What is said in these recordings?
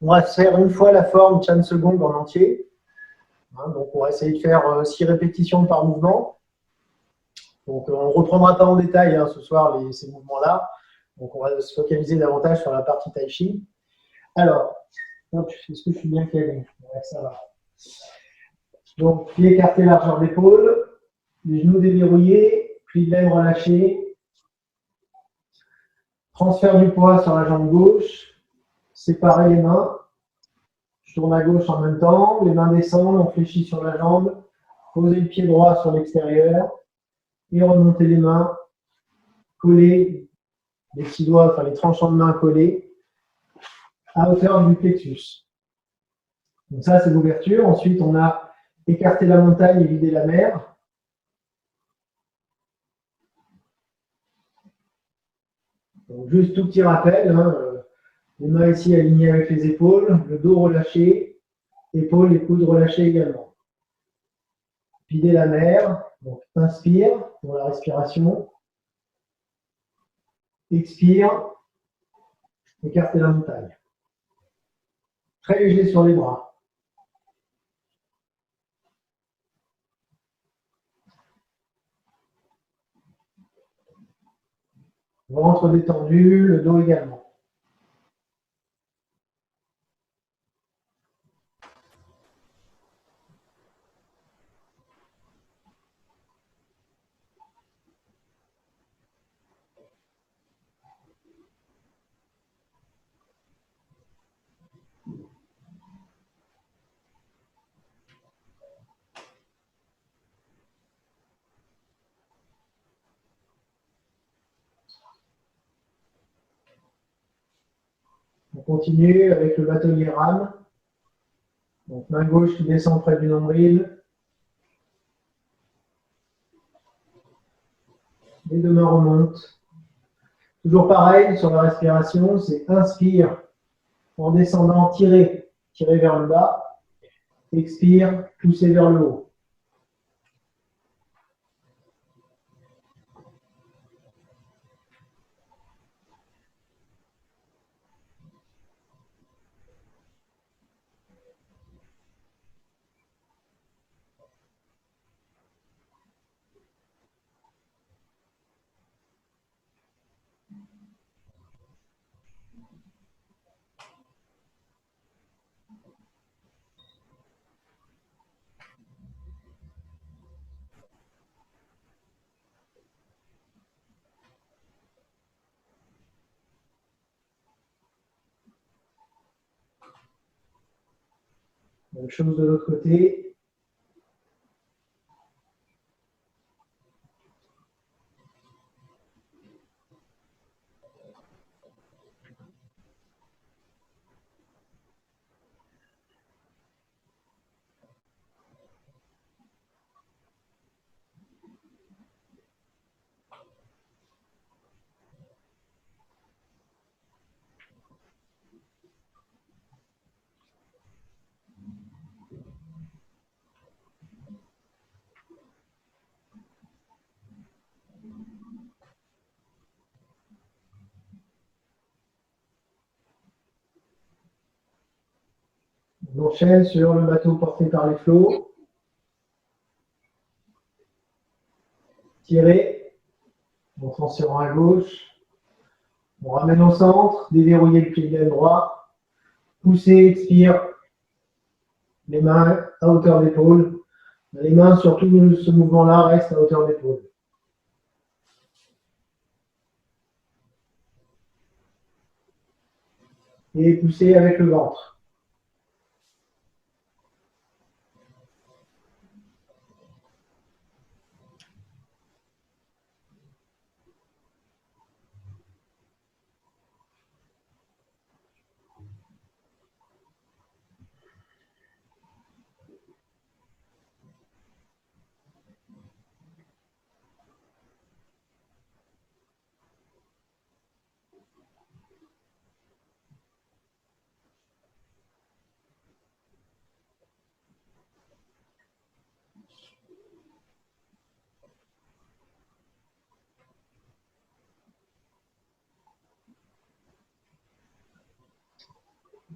On va faire une fois la forme Chan Segong en entier. Donc, on va essayer de faire 6 répétitions par mouvement. Donc, on ne reprendra pas en détail ce soir ces mouvements-là. Donc, on va se focaliser davantage sur la partie Tai Chi. Alors, est-ce que je suis bien calé? Ouais, ça va. Donc, pied écarté, largeur d'épaule, les genoux déverrouillés, plis de lèvres relâchés, transfert du poids sur la jambe gauche, séparer les mains, je tourne à gauche en même temps, les mains descendent, on fléchit sur la jambe, poser le pied droit sur l'extérieur et remonter les mains, coller les petits doigts, enfin les tranchants de main collés à hauteur du plexus. Donc ça, c'est l'ouverture. Ensuite, on a écarté la montagne et vidé la mer. Donc, juste tout petit rappel, les mains ici alignées avec les épaules, le dos relâché, épaules et coudes relâchés également. Vider la mer, donc inspire pour la respiration, expire, écarter la montagne. Très léger sur les bras. Ventre détendu, le dos également. On continue avec le bâtonnier rame. Donc main gauche qui descend près du nombril. Les deux mains remontent. Toujours pareil sur la respiration, c'est inspire en descendant, tirer vers le bas. Expire, pousser vers le haut. Même chose de l'autre côté. On enchaîne sur le bateau porté par les flots. Tirer, en transférant à gauche. On ramène au centre, déverrouiller le pied de droit. Pousser, expire. Les mains à hauteur d'épaule. Les mains, surtout ce mouvement-là, restent à hauteur d'épaule. Et pousser avec le ventre.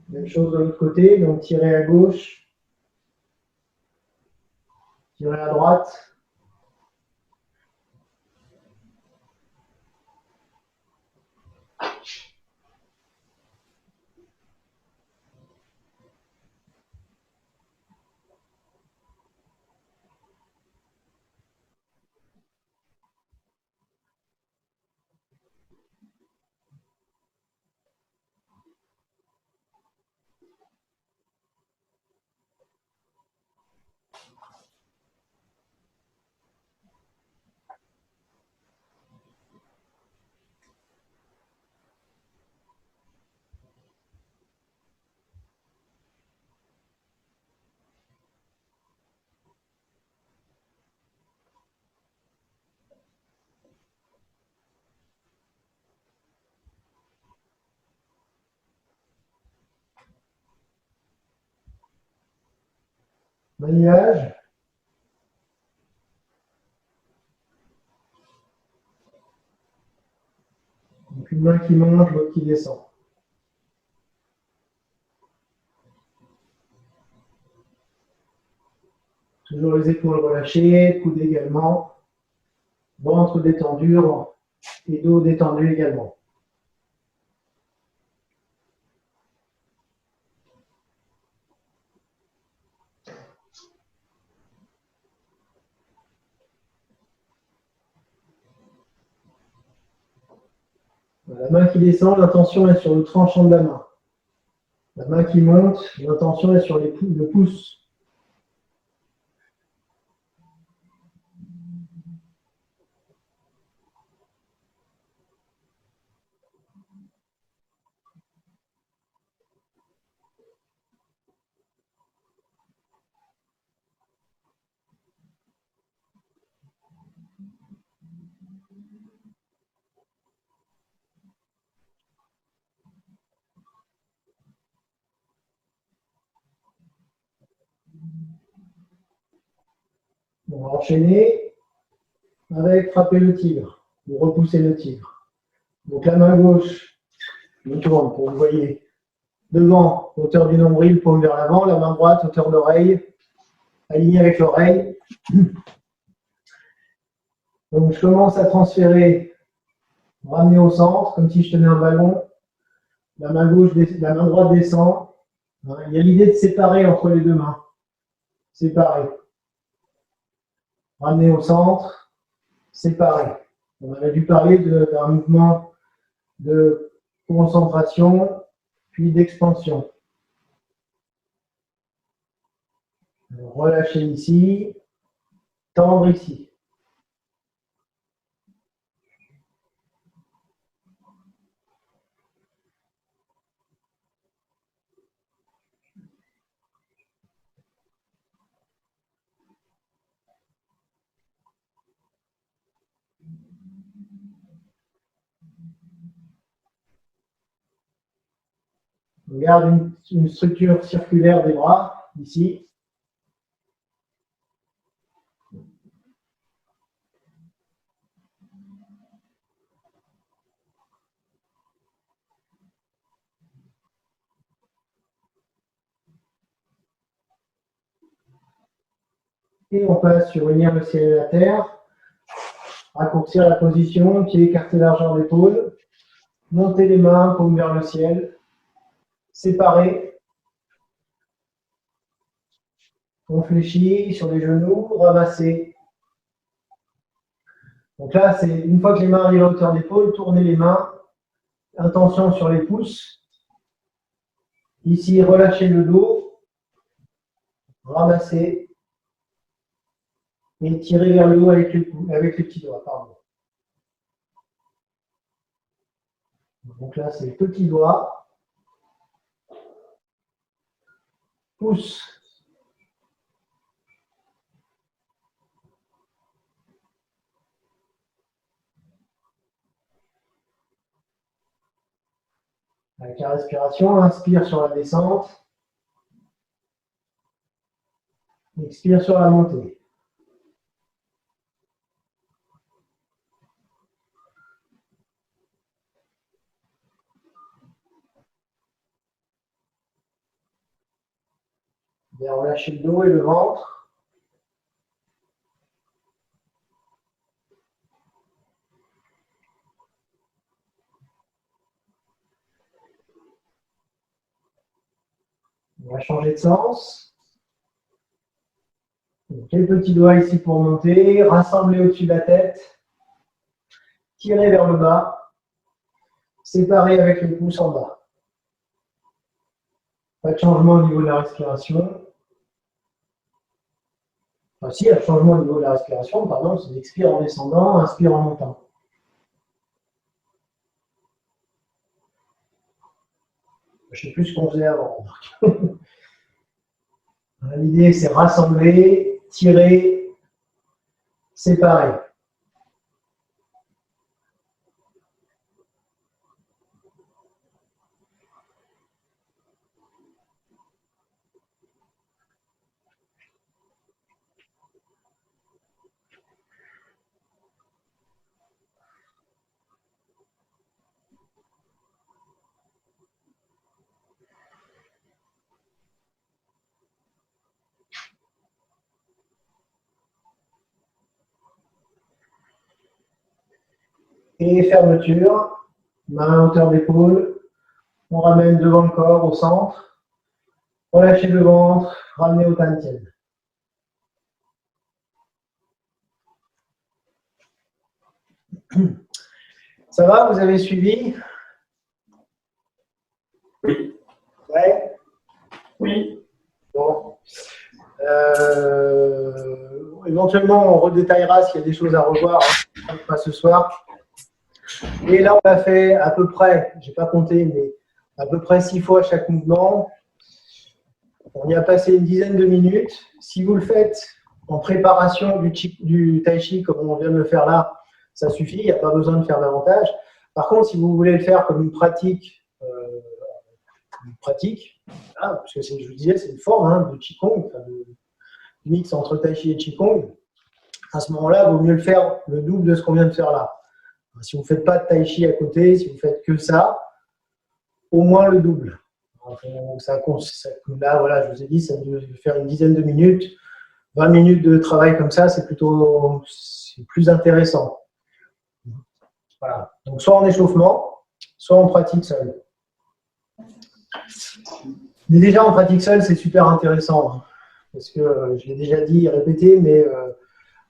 Même chose de l'autre côté, donc tirez à gauche, tirez à droite. Manuage. Donc une main qui monte, l'autre qui descend. Toujours les épaules relâchées, coudes également, ventre détendu et dos détendu également. La main qui descend, l'intention est sur le tranchant de la main. La main qui monte, l'intention est sur le pouce. On va enchaîner avec frapper le tigre, ou repousser le tigre. Donc la main gauche, je me tourne pour que vous voyez. Devant, hauteur du nombril, paume vers l'avant. La main droite, hauteur d'oreille, alignée avec l'oreille. Donc je commence à transférer, ramener au centre, comme si je tenais un ballon. La main droite descend. Il y a l'idée de séparer entre les deux mains. Séparer. Ramener au centre, séparer. On avait dû parler d'un mouvement de concentration, puis d'expansion. Relâcher ici, tendre ici. On garde une structure circulaire des bras, ici. Et on passe sur unir le ciel et la terre, raccourcir la position, pied écarté largeur d'épaule, monter les mains, paume vers le ciel, séparer, on fléchit sur les genoux, ramasser. Donc là, c'est une fois que les mains arrivent à hauteur d'épaule, tourner les mains, intention sur les pouces. Ici, relâchez le dos, ramasser et tirer vers le haut avec les petits doigts. Pardon. Donc là, c'est petit doigt, pouce. Avec la respiration, inspire sur la descente, expire sur la montée. Bien relâcher le dos et le ventre. On va changer de sens. Donc, les petits doigts ici pour monter, rassembler au-dessus de la tête, tirer vers le bas, séparer avec le pouce en bas. Pas de changement au niveau de la respiration. Enfin, si, il y a un changement au niveau de la respiration, pardon, c'est expire en descendant, inspire en montant. Je ne sais plus ce qu'on faisait avant. L'idée, c'est rassembler, tirer, séparer. Et fermeture, main à hauteur d'épaule. On ramène devant le corps, au centre. Relâchez le ventre, ramenez au tantien. Ça va, vous avez suivi? Oui. Ouais. Oui. Bon. Éventuellement, on redétaillera s'il y a des choses à revoir, hein, pas ce soir. Et là, on a fait à peu près, je n'ai pas compté, mais à peu près 6 fois chaque mouvement. On y a passé une dizaine de minutes. Si vous le faites en préparation du tai chi, comme on vient de le faire là, ça suffit, il n'y a pas besoin de faire davantage. Par contre, si vous voulez le faire comme une pratique, hein, parce que je vous disais, c'est une forme hein, de Qigong, enfin, de mix entre Tai Chi et Qigong, à ce moment-là, il vaut mieux le faire le double de ce qu'on vient de faire là. Si vous ne faites pas de Tai Chi à côté, si vous faites que ça, au moins le double. Là, voilà, je vous ai dit, ça doit faire une dizaine de minutes. 20 minutes de travail comme ça, c'est plus intéressant. Voilà. Donc, soit en échauffement, soit en pratique seule. Mais déjà, en pratique seule, c'est super intéressant. Hein, parce que je l'ai déjà dit, répété, mais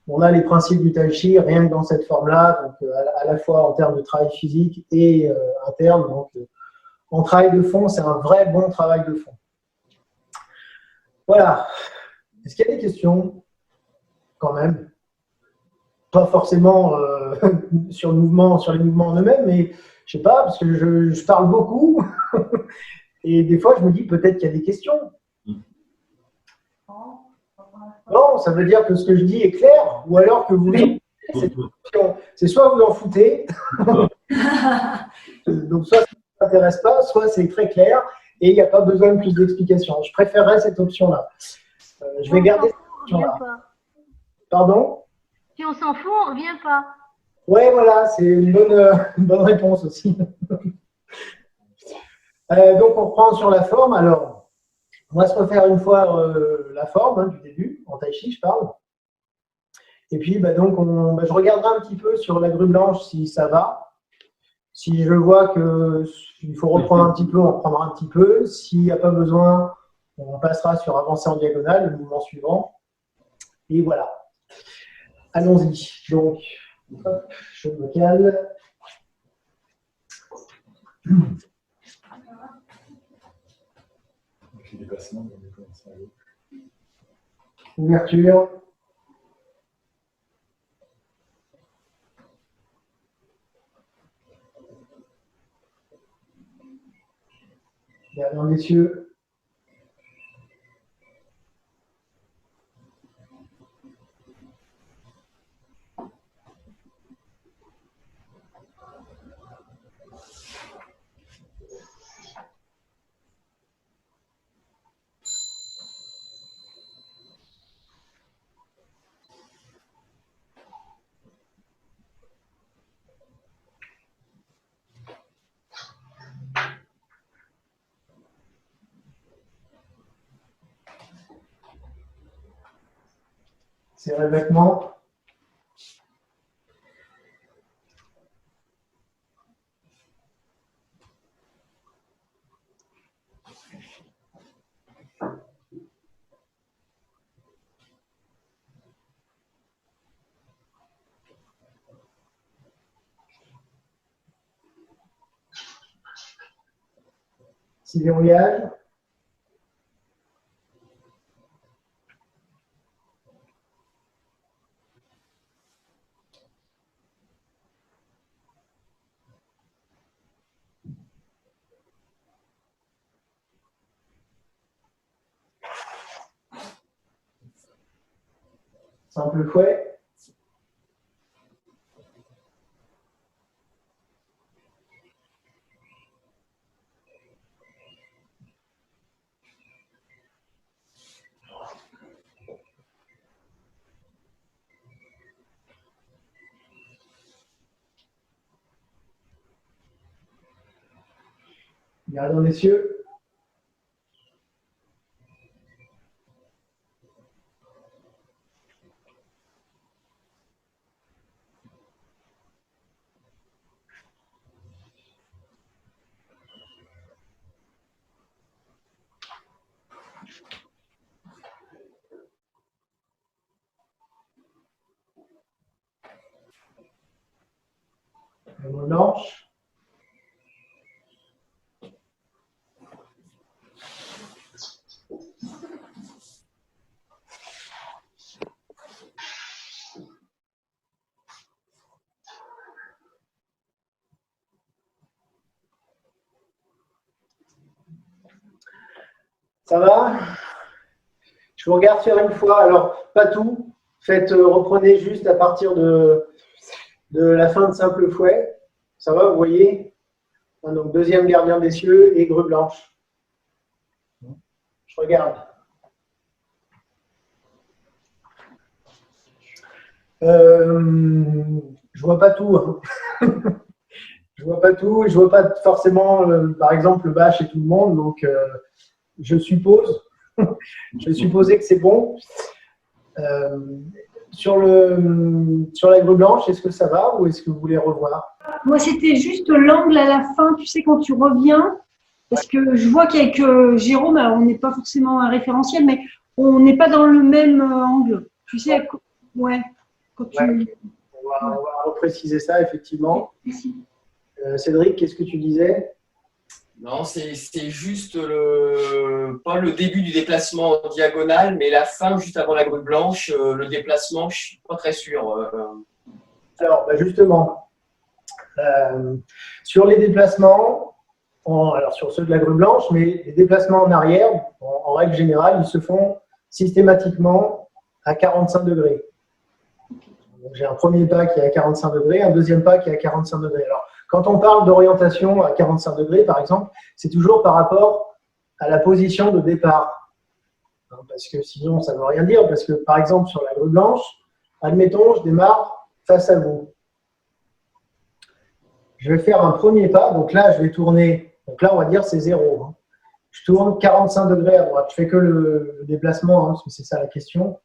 on a les principes du Tai Chi rien que dans cette forme-là, donc à la fois en termes de travail physique et interne. Donc, en travail de fond, c'est un vrai bon travail de fond. Voilà. Est-ce qu'il y a des questions quand même? Pas forcément sur les mouvements en eux-mêmes, mais je sais pas, parce que je parle beaucoup et des fois je me dis peut-être qu'il y a des questions. Non, ça veut dire que ce que je dis est clair, ou alors que vous c'est soit vous en foutez, donc soit ça ne vous intéresse pas, soit c'est très clair et il n'y a pas besoin de plus d'explications. Je préférerais cette option-là. Je vais garder cette option-là. Pardon? Si on s'en fout, on ne revient pas. Ouais, voilà, c'est une bonne réponse aussi. Donc, on reprend sur la forme. Alors, on va se refaire une fois la forme hein, du début, en tai chi, je parle. Et puis, donc, je regarderai un petit peu sur la grue blanche si ça va. Si je vois qu'il faut reprendre un petit peu, on reprendra un petit peu. S'il n'y a pas besoin, on passera sur avancer en diagonale, le mouvement suivant. Et voilà. Allons-y. Donc, hop, je me calme. Ouverture. Regardez les yeux. Serrez vêtements. Si verrouillage. Simple fouet. Gardons les cieux. Blanche. Ça va? Je vous regarde faire une fois. Alors, pas tout. Faites, reprenez juste à partir de la fin de simple fouet. Ça va, vous voyez? Donc, deuxième gardien des cieux et grue blanche. Je regarde. Je vois pas tout. Hein. Je vois pas tout. Je vois pas forcément, par exemple, le bas chez tout le monde. Donc, je suppose. Je vais supposer que c'est bon. Sur la grue blanche, est-ce que ça va ou est-ce que vous voulez revoir? Moi, c'était juste l'angle à la fin, tu sais, quand tu reviens, parce que je vois qu'avec Jérôme, alors, on n'est pas forcément un référentiel, mais on n'est pas dans le même angle. Tu sais, ouais. Quand tu... On va repréciser ça, effectivement. Merci. Cédric, qu'est-ce que tu disais? Non, c'est juste pas le début du déplacement en diagonale, mais la fin juste avant la grue blanche, le déplacement, je suis pas très sûr. Alors, justement, sur les déplacements, alors sur ceux de la grue blanche, mais les déplacements en arrière, en règle générale, ils se font systématiquement à 45 degrés. J'ai un premier pas qui est à 45 degrés, un deuxième pas qui est à 45 degrés. Alors, quand on parle d'orientation à 45 degrés, par exemple, c'est toujours par rapport à la position de départ. Parce que sinon, ça ne veut rien dire. Parce que, par exemple, sur la grue blanche, admettons, je démarre face à vous. Je vais faire un premier pas. Donc là, je vais tourner. Donc là, on va dire c'est 0. Je tourne 45 degrés à droite. Je fais que le déplacement, parce que c'est ça la question.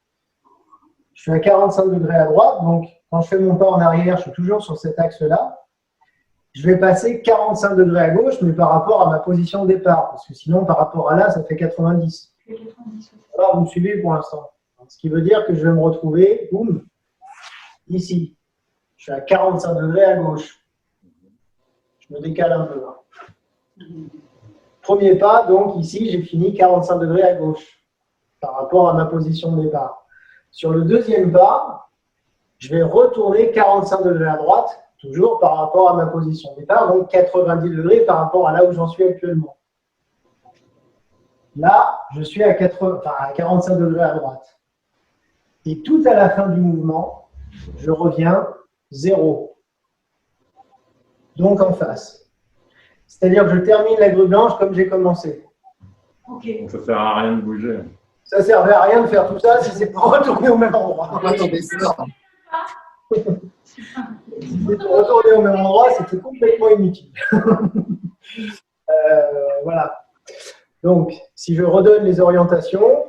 Je suis à 45 degrés à droite. Donc, quand je fais mon pas en arrière, je suis toujours sur cet axe-là. Je vais passer 45 degrés à gauche, mais par rapport à ma position de départ. Parce que sinon, par rapport à là, ça fait 90. Alors, vous me suivez pour l'instant. Ce qui veut dire que je vais me retrouver, boum, ici. Je suis à 45 degrés à gauche. Je me décale un peu. Premier pas, donc ici, j'ai fini 45 degrés à gauche par rapport à ma position de départ. Sur le deuxième pas, je vais retourner 45 degrés à droite, toujours par rapport à ma position de départ, donc 90 degrés par rapport à là où j'en suis actuellement. Là, je suis à 45 degrés à droite. Et tout à la fin du mouvement, je reviens 0. Donc en face. C'est-à-dire que je termine la grue blanche comme j'ai commencé. Ok. Donc ça ne sert à rien de bouger. Ça ne servait à rien de faire tout ça si c'est pour retourner au même endroit. Si c'était pour retourner au même endroit, c'était complètement inutile. Voilà. Donc, si je redonne les orientations,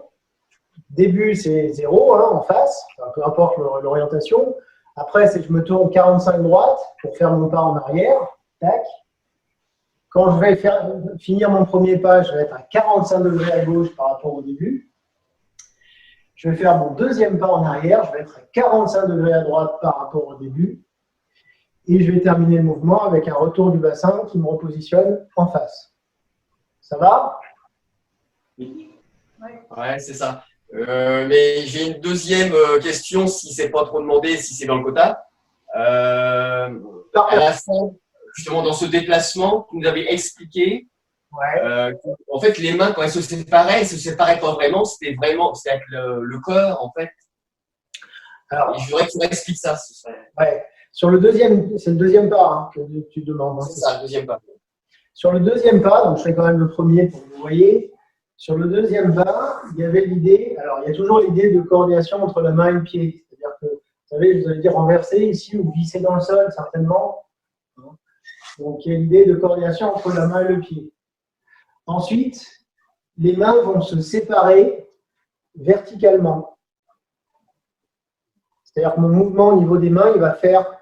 Début, c'est 0 hein, en face, enfin, peu importe l'orientation. Après, c'est que je me tourne 45 droite pour faire mon pas en arrière. Tac. Quand je vais finir mon premier pas, je vais être à 45 degrés à gauche par rapport au début. Je vais faire mon deuxième pas en arrière, je vais être à 45 degrés à droite par rapport au début. Et je vais terminer le mouvement avec un retour du bassin qui me repositionne en face. Ça va? Ouais, c'est ça. Mais j'ai une deuxième question, si c'est pas trop demandé, si c'est dans le quota. À la fin, justement, dans ce déplacement, vous nous avez expliqué en fait, les mains, quand elles se séparaient pas vraiment, c'était avec le corps, en fait. Alors, je voudrais que tu m'expliques ça. Ouais. Sur le deuxième, c'est le deuxième pas hein, que tu demandes. Hein, c'est ça, le deuxième pas. Sur le deuxième pas, donc je fais quand même le premier pour que vous voyez. Sur le deuxième pas, il y avait l'idée, alors il y a toujours l'idée de coordination entre la main et le pied. C'est-à-dire que, vous savez, je vous avais dit renverser ici ou glisser dans le sol, certainement. Donc il y a l'idée de coordination entre la main et le pied. Ensuite, les mains vont se séparer verticalement. C'est-à-dire que mon mouvement au niveau des mains, il va faire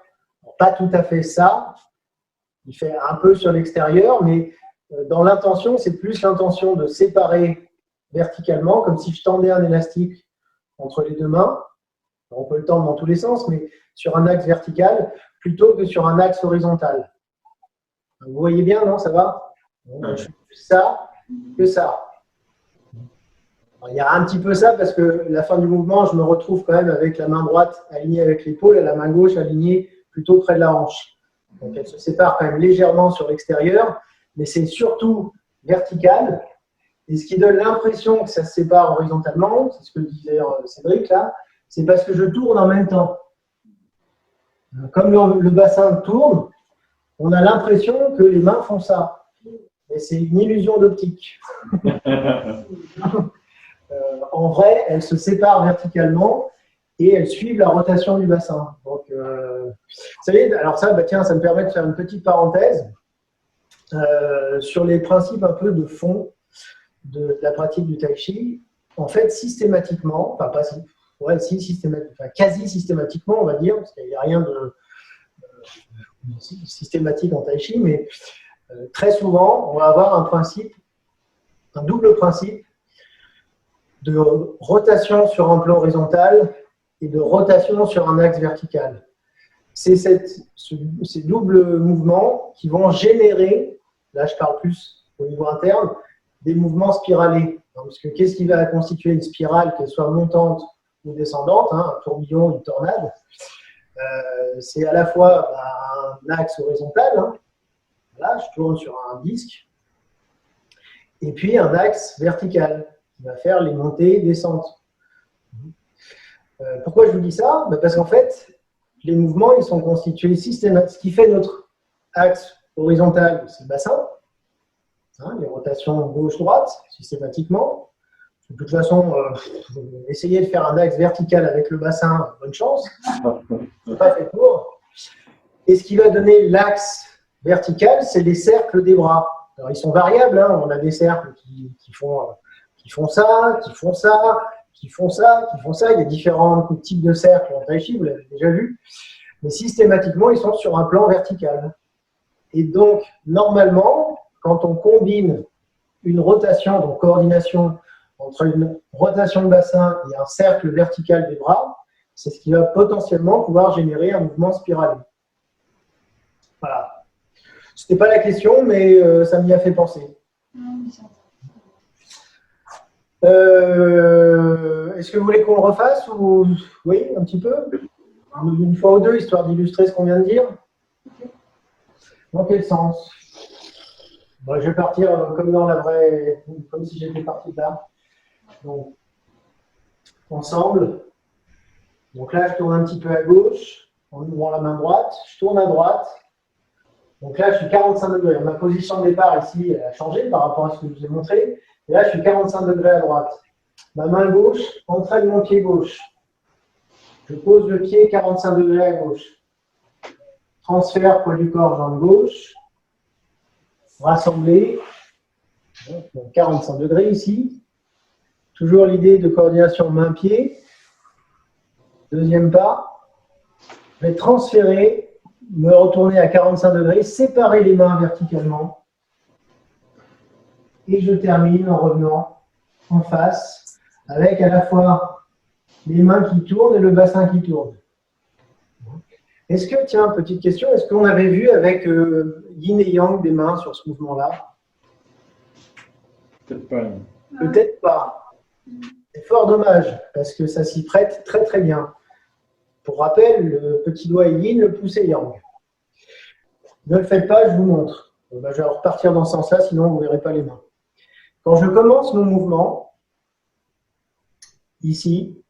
pas tout à fait ça. Il fait un peu sur l'extérieur, mais dans l'intention, c'est plus l'intention de séparer verticalement, comme si je tendais un élastique entre les deux mains. On peut le tendre dans tous les sens, mais sur un axe vertical, plutôt que sur un axe horizontal. Vous voyez bien, non? Ça va? Je fais plus ça que ça. Il y a un petit peu ça, parce que la fin du mouvement, je me retrouve quand même avec la main droite alignée avec l'épaule et la main gauche alignée plutôt près de la hanche. Donc elle se sépare quand même légèrement sur l'extérieur, mais c'est surtout vertical. Et ce qui donne l'impression que ça se sépare horizontalement, c'est ce que disait Cédric là, c'est parce que je tourne en même temps. Comme le bassin tourne, on a l'impression que les mains font ça. Mais c'est une illusion d'optique. En vrai, elles se séparent verticalement et elles suivent la rotation du bassin. Donc, vous savez, alors ça, tiens, ça me permet de faire une petite parenthèse sur les principes un peu de fond de la pratique du tai chi. En fait, systématiquement, enfin pas si, ouais, si systématiquement, enfin, quasi systématiquement, on va dire, parce qu'il n'y a rien de systématique en tai chi, mais très souvent, on va avoir un principe, un double principe de rotation sur un plan horizontal et de rotation sur un axe vertical. C'est ces doubles mouvements qui vont générer, là je parle plus au niveau interne, des mouvements spiralés. Parce que qu'est-ce qui va constituer une spirale, qu'elle soit montante ou descendante, hein, un tourbillon, une tornade? C'est à la fois un axe horizontal, hein, là je tourne sur un disque, et puis un axe vertical qui va faire les montées et descentes. Pourquoi je vous dis ça? Parce qu'en fait, les mouvements ils sont constitués systématiquement. Ce qui fait notre axe horizontal, c'est le bassin, hein, les rotations gauche-droite, systématiquement. De toute façon, essayez de faire un axe vertical avec le bassin, bonne chance. C'est pas fait pour. Et ce qui va donner l'axe vertical, c'est les cercles des bras. Alors, ils sont variables. Hein. On a des cercles qui font ça, qui font ça, qui font ça, qui font ça. Il y a différents types de cercles en tai chi, vous l'avez déjà vu. Mais systématiquement, ils sont sur un plan vertical. Et donc, normalement, quand on combine une rotation, donc coordination, entre une rotation de bassin et un cercle vertical des bras, c'est ce qui va potentiellement pouvoir générer un mouvement spiralé. Voilà. Ce n'était pas la question, mais ça m'y a fait penser. Est-ce que vous voulez qu'on le refasse ou... Oui, un petit peu? Une fois ou deux, histoire d'illustrer ce qu'on vient de dire. Dans quel sens? Bon, je vais partir comme dans la vraie... Comme si j'étais parti de là. Donc, ensemble. Donc là, je tourne un petit peu à gauche en ouvrant la main droite. Je tourne à droite. Donc là, je suis 45 degrés. Ma position de départ ici, elle a changé par rapport à ce que je vous ai montré. Et là, je suis 45 degrés à droite. Ma main gauche entraîne mon pied gauche. Je pose le pied 45 degrés à gauche. Transfert, poids du corps, jambe gauche. Rassembler. Donc 45 degrés ici. Toujours l'idée de coordination main-pied. Deuxième pas, je vais transférer, me retourner à 45 degrés, séparer les mains verticalement. Et je termine en revenant en face, avec à la fois les mains qui tournent et le bassin qui tourne. Est-ce que, tiens, petite question, est-ce qu'on avait vu avec yin et yang des mains sur ce mouvement-là? Peut-être pas. Peut-être pas. C'est fort dommage, parce que ça s'y prête très très bien. Pour rappel, le petit doigt est yin, le pouce est yang. Ne le faites pas, je vous montre. Bon, ben, je vais repartir dans ce sens-là, sinon vous ne verrez pas les mains. Quand je commence mon mouvement, ici,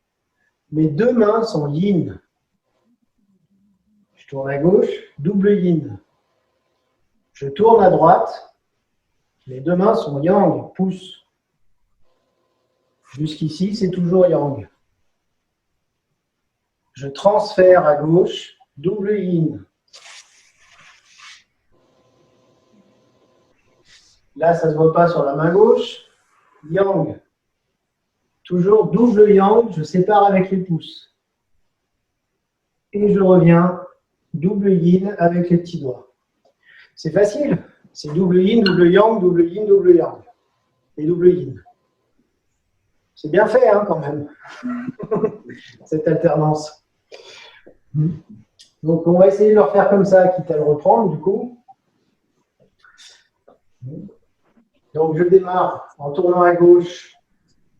mes deux mains sont yin. Je tourne à gauche, double yin. Je tourne à droite, mes deux mains sont yang, pouce. Jusqu'ici, c'est toujours yang. Je transfère à gauche, double yin. Là, ça ne se voit pas sur la main gauche. Yang. Toujours double yang, je sépare avec les pouces. Et je reviens, double yin avec les petits doigts. C'est facile. C'est double yin, double yang, double yin, double yang. Et double yin. C'est bien fait, hein, quand même, cette alternance. Donc, on va essayer de le refaire comme ça, quitte à le reprendre, du coup. Donc, je démarre en tournant à gauche.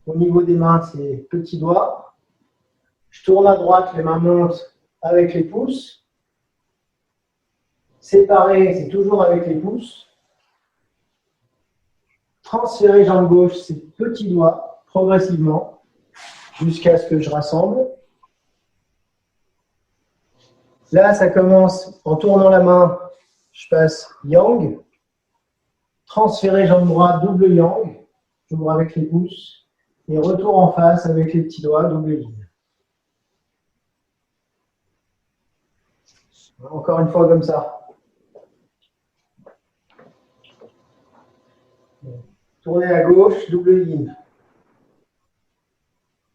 Au niveau des mains, c'est petits doigts. Je tourne à droite, les mains montent avec les pouces. Séparer, c'est toujours avec les pouces. Transférer jambe gauche, c'est petits doigts, progressivement, jusqu'à ce que je rassemble. Là, ça commence en tournant la main, je passe yang. Transférer jambe droite, double yang, j'ouvre avec les pouces. Et retour en face avec les petits doigts, double yin. Encore une fois comme ça. Tourner à gauche, double yin.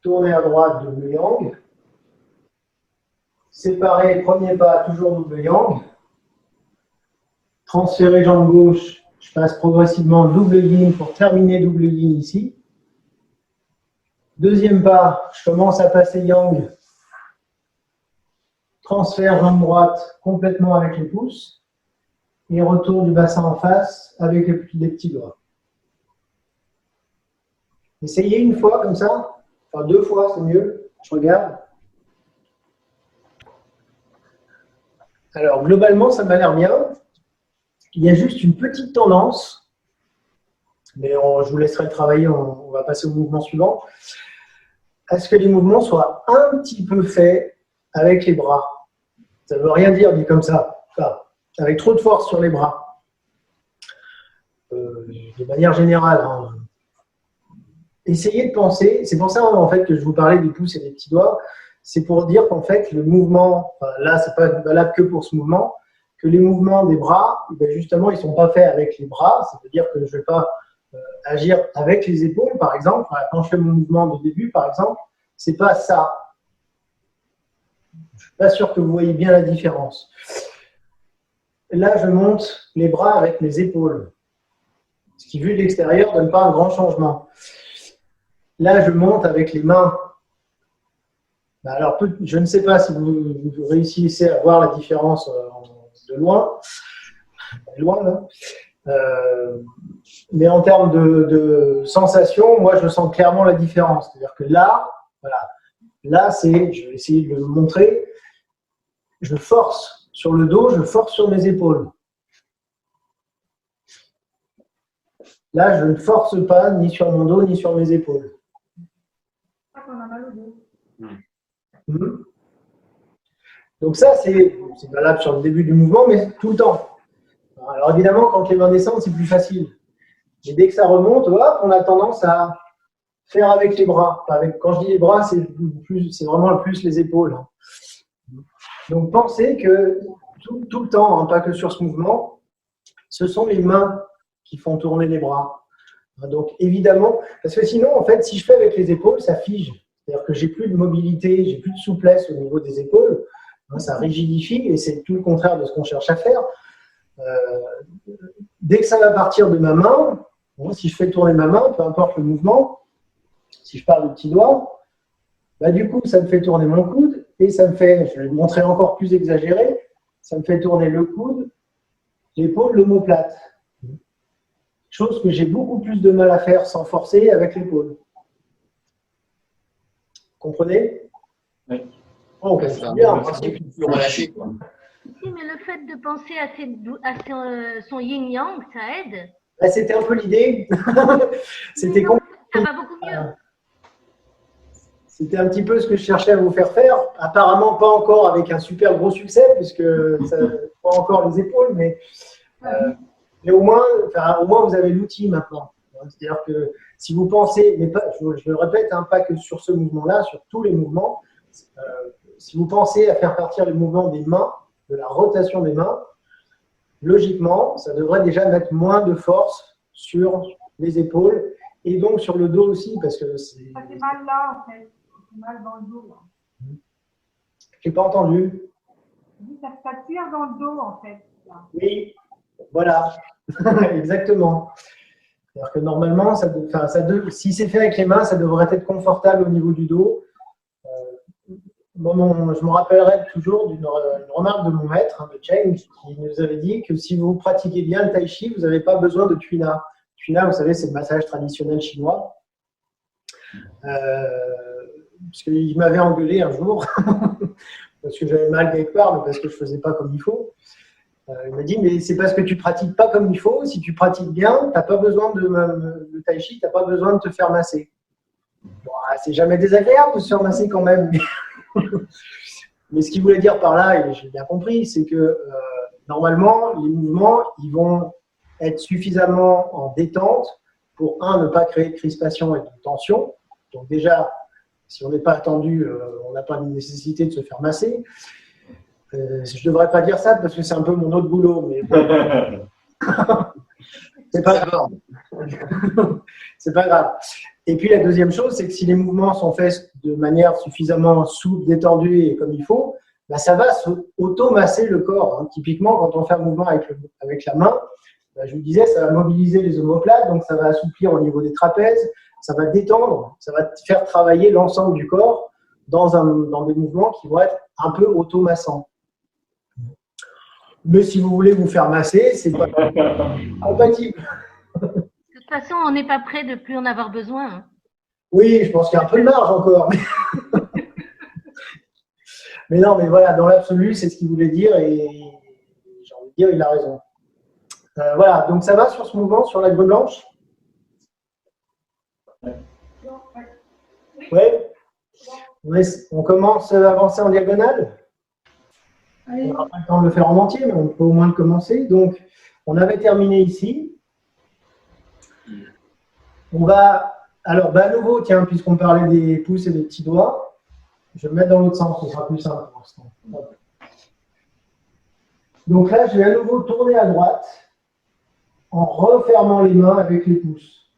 Tourner à droite, double yang. Séparer, premier pas, toujours double yang. Transférer jambe gauche, je passe progressivement double yin pour terminer double yin ici. Deuxième pas, je commence à passer yang. Transfert jambe droite complètement avec les pouces. Et retour du bassin en face avec les petits doigts. Essayez une fois comme ça. Enfin, deux fois, c'est mieux. Je regarde. Alors, globalement, ça m'a l'air bien. Il y a juste une petite tendance. Mais je vous laisserai le travailler. On va passer au mouvement suivant. À ce que les mouvements soient un petit peu faits avec les bras. Ça ne veut rien dire dit comme ça. Enfin, avec trop de force sur les bras. De manière générale. Hein. Essayez de penser, c'est pour ça en fait que je vous parlais des pouces et des petits doigts, c'est pour dire qu'en fait le mouvement, enfin, là c'est pas valable que pour ce mouvement, que les mouvements des bras, ben justement ils ne sont pas faits avec les bras, c'est-à-dire que je ne vais pas agir avec les épaules par exemple, quand je fais mon mouvement de début par exemple, c'est pas ça. Je ne suis pas sûr que vous voyez bien la différence. Là je monte les bras avec mes épaules, ce qui vu de l'extérieur ne donne pas un grand changement. Là, je monte avec les mains. Alors, je ne sais pas si vous réussissez à voir la différence de loin. Loin, là. Mais en termes de sensation, moi, je sens clairement la différence. C'est-à-dire que là, voilà, là, je vais essayer de le montrer, je force sur le dos, je force sur mes épaules. Là, je ne force pas ni sur mon dos, ni sur mes épaules. On a mal au dos. Donc ça, c'est valable sur le début du mouvement, mais tout le temps. Alors évidemment, quand les mains descendent, c'est plus facile. Mais dès que ça remonte, hop, on a tendance à faire avec les bras. Quand je dis les bras, c'est vraiment le plus les épaules. Donc pensez que tout le temps, hein, pas que sur ce mouvement, ce sont les mains qui font tourner les bras. Donc, évidemment, parce que sinon, en fait, si je fais avec les épaules, ça fige. C'est-à-dire que j'ai plus de mobilité, j'ai plus de souplesse au niveau des épaules. Ça rigidifie et c'est tout le contraire de ce qu'on cherche à faire. Dès que ça va partir de ma main, si je fais tourner ma main, peu importe le mouvement, si je pars du petit doigt, bah, du coup, ça me fait tourner mon coude et ça me fait, je vais le montrer encore plus exagéré, ça me fait tourner le coude, l'épaule, l'omoplate. Chose que j'ai beaucoup plus de mal à faire sans forcer avec l'épaule. Comprenez? Oui. Oh, Ouais, c'est bien, en c'est principe. plus relâché, quoi. Si, mais le fait de penser à son yin-yang, ça aide. Bah, c'était un peu l'idée. C'était Ça va beaucoup mieux. C'était un petit peu ce que je cherchais à vous faire faire. Apparemment, pas encore avec un super gros succès, puisque ça pas encore les épaules, mais au moins, vous avez l'outil maintenant. C'est-à-dire que si vous pensez, mais pas, je le répète, hein, pas que sur ce mouvement-là, sur tous les mouvements, si vous pensez à faire partir les mouvements des mains, de la rotation des mains, logiquement, ça devrait déjà mettre moins de force sur les épaules et donc sur le dos aussi, parce que c'est. Ça fait mal là, en fait. Ça fait mal dans le dos. Là. J'ai pas entendu. Ça tire dans le dos, en fait. Là. Oui, voilà, exactement. C'est-à-dire que normalement, si c'est fait avec les mains, ça devrait être confortable au niveau du dos. Je me rappellerai toujours d'une remarque de mon maître, de Cheng, qui nous avait dit que si vous pratiquez bien le tai chi, vous n'avez pas besoin de tuina. Tuina, vous savez, c'est le massage traditionnel chinois. Parce qu'il m'avait engueulé un jour, parce que j'avais mal quelque part, mais parce que je ne faisais pas comme il faut. Il m'a dit, mais c'est parce que tu ne pratiques pas comme il faut. Si tu pratiques bien, tu n'as pas besoin de tai chi, tu n'as pas besoin de te faire masser. Bon, c'est jamais désagréable de se faire masser quand même. Mais ce qu'il voulait dire par là, et j'ai bien compris, c'est que normalement, les mouvements, ils vont être suffisamment en détente pour, ne pas créer de crispation et de tension. Donc déjà, si on n'est pas attendu, on n'a pas de nécessité de se faire masser. Je ne devrais pas dire ça parce que c'est un peu mon autre boulot, mais c'est pas grave. C'est pas grave. Et puis la deuxième chose, c'est que si les mouvements sont faits de manière suffisamment souple, détendue et comme il faut, bah ça va auto-masser le corps. Typiquement, quand on fait un mouvement avec la main, bah je vous disais, ça va mobiliser les omoplates, donc ça va assouplir au niveau des trapèzes, ça va détendre, ça va faire travailler l'ensemble du corps dans des mouvements qui vont être un peu auto-massants. Mais si vous voulez vous faire masser, c'est pas compatible. De toute façon, on n'est pas prêt de plus en avoir besoin. Hein. Oui, je pense qu'il y a un peu de marge encore. Mais non, mais voilà, dans l'absolu, c'est ce qu'il voulait dire et j'ai envie de dire, il a raison. Voilà, donc ça va sur ce mouvement, sur la grue blanche? Oui. On commence à avancer en diagonale. On n'aura pas le temps de le faire en entier, mais on peut au moins le commencer. Donc, on avait terminé ici. On va, alors, à nouveau, tiens, puisqu'on parlait des pouces et des petits doigts, je vais me mettre dans l'autre sens, ce sera plus simple pour l'instant. Donc là, je vais à nouveau tourner à droite en refermant les mains avec les pouces.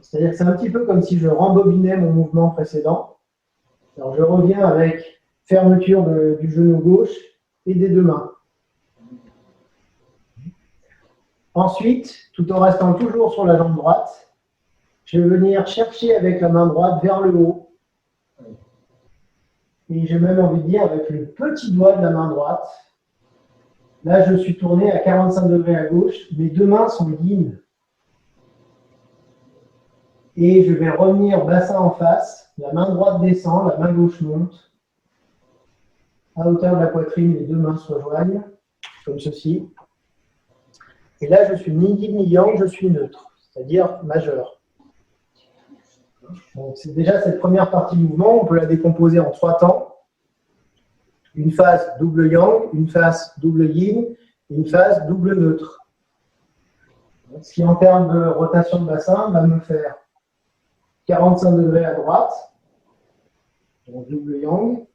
C'est-à-dire que c'est un petit peu comme si je rembobinais mon mouvement précédent. Alors, je reviens avec fermeture du genou gauche et des deux mains. Ensuite, tout en restant toujours sur la jambe droite, je vais venir chercher avec la main droite vers le haut. Et j'ai même envie de dire avec le petit doigt de la main droite. Là, je suis tourné à 45 degrés à gauche. Mes deux mains sont yin. Et je vais revenir bassin en face. La main droite descend, la main gauche monte. À hauteur de la poitrine, les deux mains se rejoignent, comme ceci. Et là, je suis ni yin ni yang, je suis neutre, c'est-à-dire majeur. Donc, c'est déjà cette première partie du mouvement, on peut la décomposer en 3 temps. Une phase double yang, une phase double yin, une phase double neutre. Ce qui, en termes de rotation de bassin, va me faire 45 degrés à droite, donc double yang.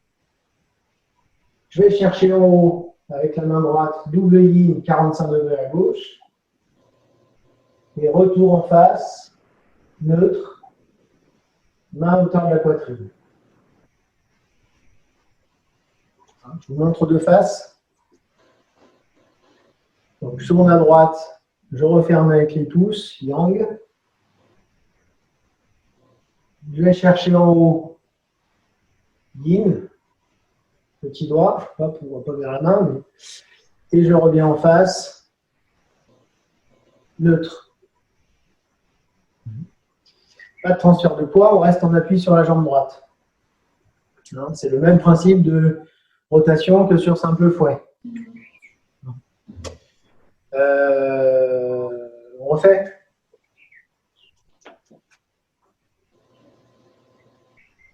Je vais chercher en haut avec la main droite, double yin, 45 degrés à gauche. Et retour en face, neutre, main à hauteur de la poitrine. Je vous montre de face. Donc, seconde à droite, je referme avec les pouces, yang. Je vais chercher en haut, yin, petit doigt, hop, on ne va pas vers la main, mais... et je reviens en face, neutre. Pas de transfert de poids, on reste en appui sur la jambe droite. C'est le même principe de rotation que sur simple fouet. On refait.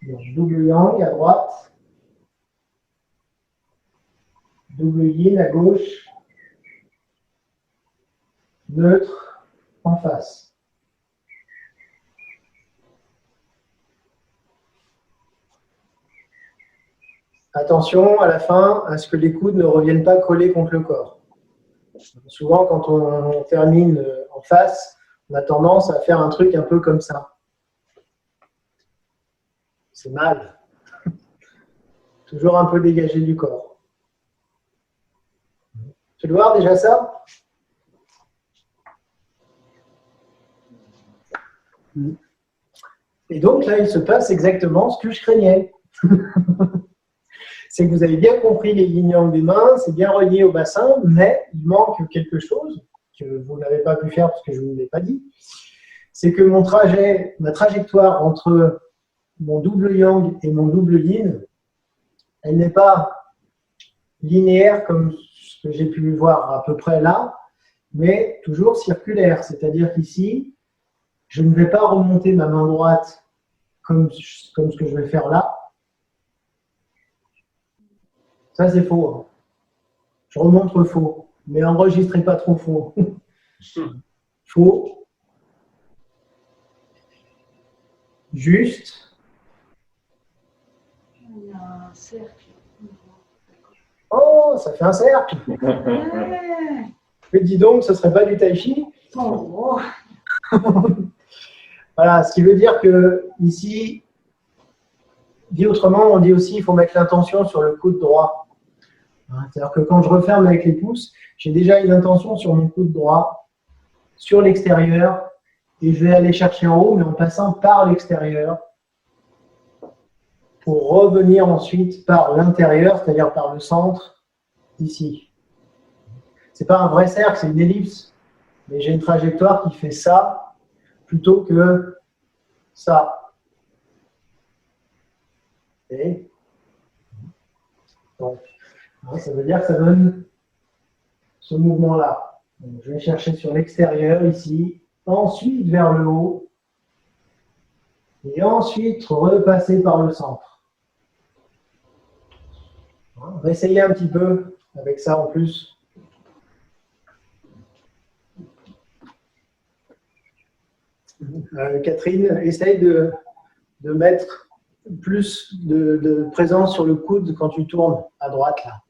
Donc, double yang à droite, double yin à gauche, neutre en face. Attention à la fin à ce que les coudes ne reviennent pas coller contre le corps. Souvent, quand on termine en face, on a tendance à faire un truc un peu comme ça. C'est mal. Toujours un peu dégagé du corps. Tu veux voir déjà ça? Et donc là, il se passe exactement ce que je craignais. C'est que vous avez bien compris les yin-yang des mains, c'est bien relié au bassin, mais il manque quelque chose que vous n'avez pas pu faire parce que je ne vous l'ai pas dit. C'est que mon trajet, ma trajectoire entre mon double yang et mon double yin, elle n'est pas linéaire comme ce que j'ai pu voir à peu près là, mais toujours circulaire. C'est-à-dire qu'ici, je ne vais pas remonter ma main droite comme ce que je vais faire là. Ça, c'est faux. Hein. Je remonte faux, mais enregistrez pas trop faux. Faux. Juste. Il y a un cercle. Oh, ça fait un cercle. Ouais. Mais dis donc, ce ne serait pas du tai chi. Oh. Voilà, ce qui veut dire que ici, dit autrement, on dit aussi qu'il faut mettre l'intention sur le coude droit. C'est-à-dire que quand je referme avec les pouces, j'ai déjà une intention sur mon coude droit, sur l'extérieur, et je vais aller chercher en haut, mais en passant par l'extérieur, pour revenir ensuite par l'intérieur, c'est-à-dire par le centre, ici. Ce n'est pas un vrai cercle, c'est une ellipse, mais j'ai une trajectoire qui fait ça, plutôt que ça. Et donc, ça veut dire que ça donne ce mouvement-là. Je vais chercher sur l'extérieur ici, ensuite vers le haut, et ensuite repasser par le centre. On va essayer un petit peu avec ça en plus. Catherine, essaye de mettre plus de présence sur le coude quand tu tournes à droite là.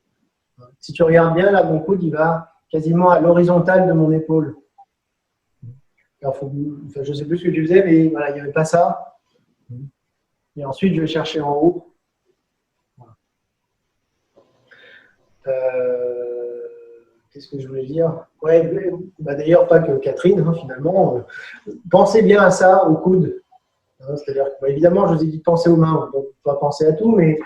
Si tu regardes bien, là, mon coude, il va quasiment à l'horizontale de mon épaule. Alors, je ne sais plus ce que tu faisais, mais voilà, il n'y avait pas ça. Et ensuite, je vais chercher en haut. Voilà. Qu'est-ce que je voulais dire? Ouais, bah d'ailleurs, pas que Catherine, hein, finalement. Pensez bien à ça, au coude. C'est-à-dire, évidemment, je vous ai dit de penser aux mains, donc pas penser à tout, mais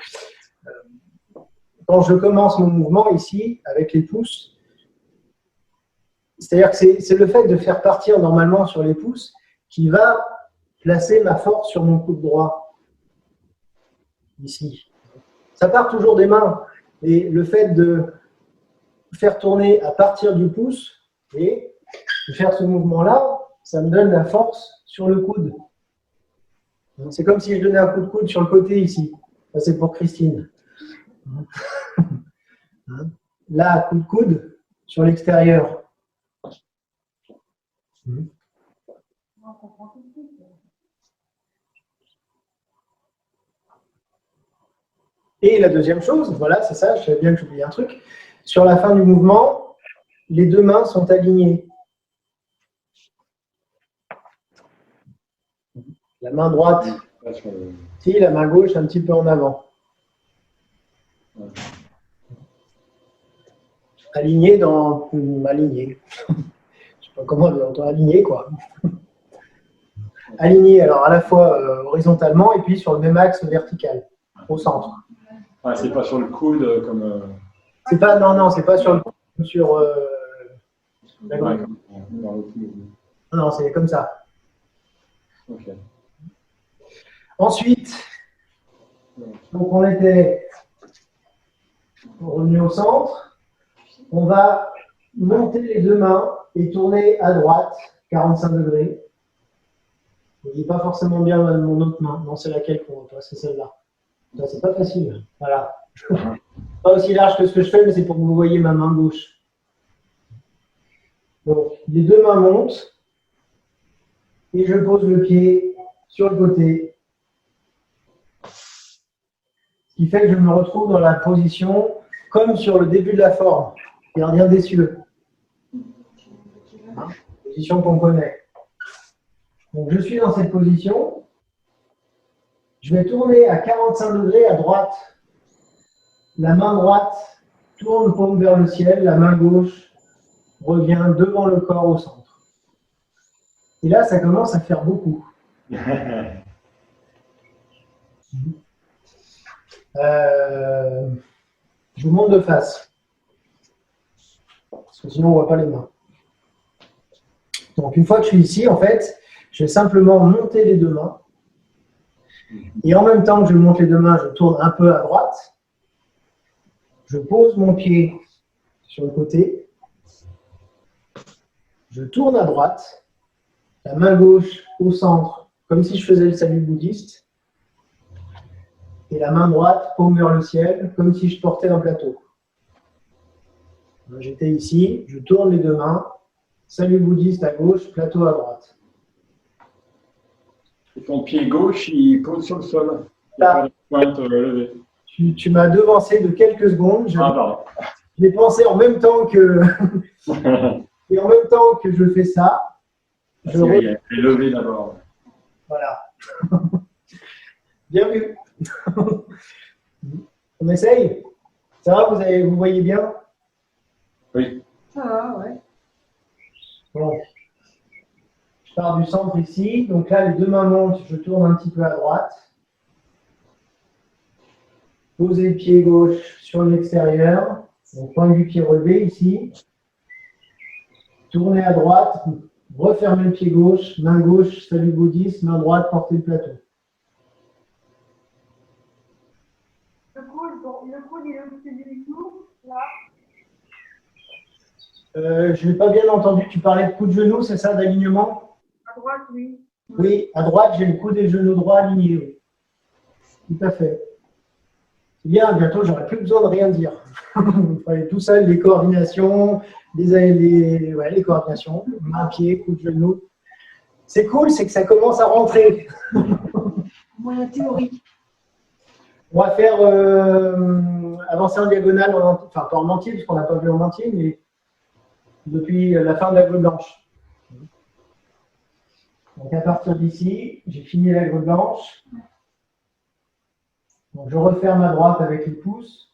quand je commence mon mouvement ici, avec les pouces, c'est-à-dire que c'est le fait de faire partir normalement sur les pouces qui va placer ma force sur mon coude droit, ici. Ça part toujours des mains, et le fait de faire tourner à partir du pouce, et de faire ce mouvement-là, ça me donne la force sur le coude. C'est comme si je donnais un coup de coude sur le côté ici. Ça, c'est pour Christine. Là, coup de coude sur l'extérieur. Et la deuxième chose, voilà, c'est ça, je savais bien que j'oubliais un truc. Sur la fin du mouvement, les deux mains sont alignées. La main droite, si, la main gauche un petit peu en avant. Ouais. Aligné dans... Aligné. Je ne sais pas comment on entend aligné, quoi. Aligné, alors à la fois horizontalement et puis sur le même axe vertical, au centre. Ah, c'est pas sur le coude comme. C'est pas, non, c'est pas sur le coude, sur la gauche. Dans le coude. Non, c'est comme ça. Ok. Ensuite, donc on était revenu au centre. On va monter les deux mains et tourner à droite, 45 degrés. Vous ne voyez pas forcément bien mon autre main. Non, c'est laquelle qu'on voit, c'est celle-là. C'est pas facile. Voilà. Pas aussi large que ce que je fais, mais c'est pour que vous voyez ma main gauche. Donc, les deux mains montent et je pose le pied sur le côté. Ce qui fait que je me retrouve dans la position comme sur le début de la forme, gardien des cieux. Hein, position qu'on connaît. Donc, je suis dans cette position. Je vais tourner à 45 degrés à droite. La main droite tourne paume vers le ciel. La main gauche revient devant le corps au centre. Et là, ça commence à faire beaucoup. Je vous montre de face. Parce que sinon, on ne voit pas les mains. Donc, une fois que je suis ici, en fait, je vais simplement monter les deux mains. Et en même temps que je monte les deux mains, je tourne un peu à droite. Je pose mon pied sur le côté. Je tourne à droite. La main gauche au centre, comme si je faisais le salut bouddhiste. Et la main droite, paume vers le ciel, comme si je portais un plateau. J'étais ici, je tourne les deux mains. Salut bouddhiste à gauche, plateau à droite. Et ton pied gauche, il pose sur le sol. Il n'y a pas de pointe levée. Tu m'as devancé de quelques secondes. Pardon. J'ai pensé en même temps que et en même temps que je fais ça, Il est levé d'abord. Voilà. Bien vu. On essaye? Ça va, vous voyez bien? Oui. Ça va, ouais. Bon. Je pars du centre ici. Donc là, les deux mains montent. Je tourne un petit peu à droite. Posez le pied gauche sur l'extérieur. Donc, point du pied relevé ici. Tournez à droite. Refermez le pied gauche. Main gauche, salut bouddhiste. Main droite, portez le plateau. Le coude, il est au-dessus du genou, là. Je n'ai pas bien entendu. Tu parlais de coup de genou, c'est ça, d'alignement? À droite, oui. Oui, à droite, j'ai le coude et le genou droit alignés. Oui. Tout à fait. C'est bien, bientôt, j'aurai plus besoin de rien dire. Il fallait tout seul, les coordinations, les coordinations, main, pied, coup de genou. C'est cool, c'est que ça commence à rentrer. Moyen théorique. On va faire avancer en diagonale, enfin pas en entier, puisqu'on n'a pas vu en entier, mais depuis la fin de la grue blanche. Donc à partir d'ici, j'ai fini la grue blanche. Donc je referme à droite avec les pouces.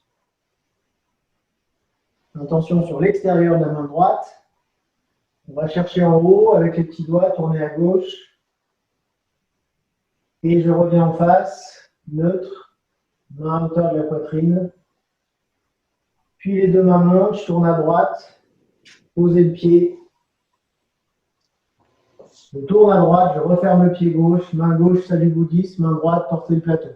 Attention sur l'extérieur de la main droite. On va chercher en haut avec les petits doigts, tourner à gauche. Et je reviens en face, neutre, main à hauteur de la poitrine. Puis les deux mains montent, je tourne à droite, posez le pied. Je tourne à droite, je referme le pied gauche, main gauche, salut bouddhiste, main droite, portez le plateau.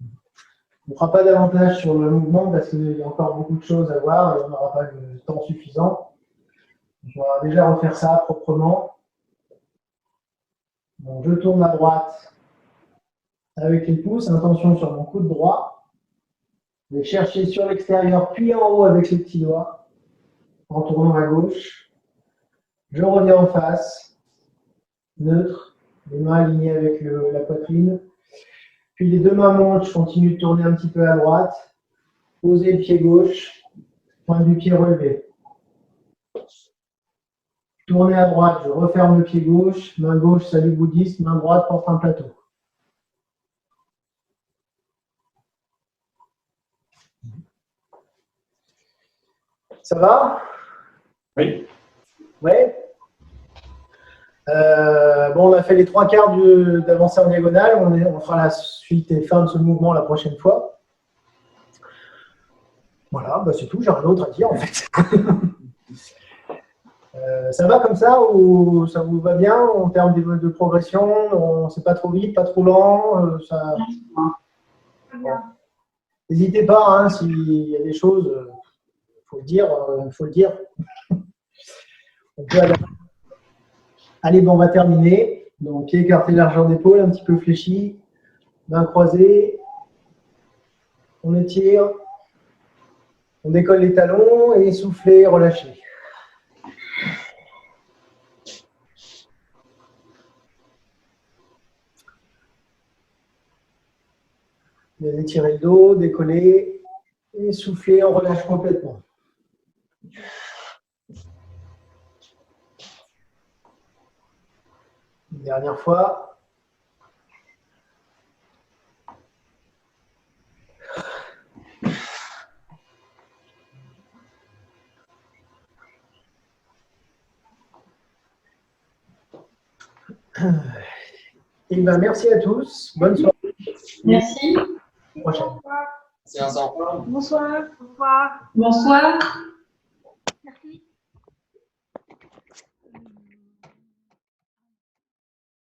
On ne fera pas davantage sur le mouvement parce qu'il y a encore beaucoup de choses à voir et on n'aura pas le temps suffisant. On va déjà refaire ça proprement. Donc, je tourne à droite avec les pouces, attention sur mon coude droit. Je vais chercher sur l'extérieur, puis en haut avec les petits doigts, en tournant à gauche. Je reviens en face, neutre, les mains alignées avec la poitrine. Puis les deux mains montent, je continue de tourner un petit peu à droite. Posez le pied gauche, pointe du pied relevé. Tournez à droite, je referme le pied gauche. Main gauche, salut bouddhiste. Main droite, porte un plateau. Ça va? Oui. Ouais. Bon, on a fait les 3/4 d'avancée en diagonale. On fera la suite et fin de ce mouvement la prochaine fois. Voilà, bah c'est tout. J'ai rien d'autre à dire en fait. Ça va comme ça ou ça vous va bien en termes de progression? C'est pas trop vite, pas trop lent ça... Bon. N'hésitez pas, hein, s'il y a des choses, faut le dire, faut le dire. On peut aller. Allez, bon, on va terminer. Donc, pied écarté, largeur d'épaule, un petit peu fléchi, mains croisées. On étire, on décolle les talons et soufflez, relâchez. Bien étirer le dos, décoller et souffler, on relâche complètement. Une dernière fois. Et ben, merci à tous. Bonne soirée. Merci. À la prochaine. C'est un sang. Bonsoir. Au revoir. Bonsoir. Merci.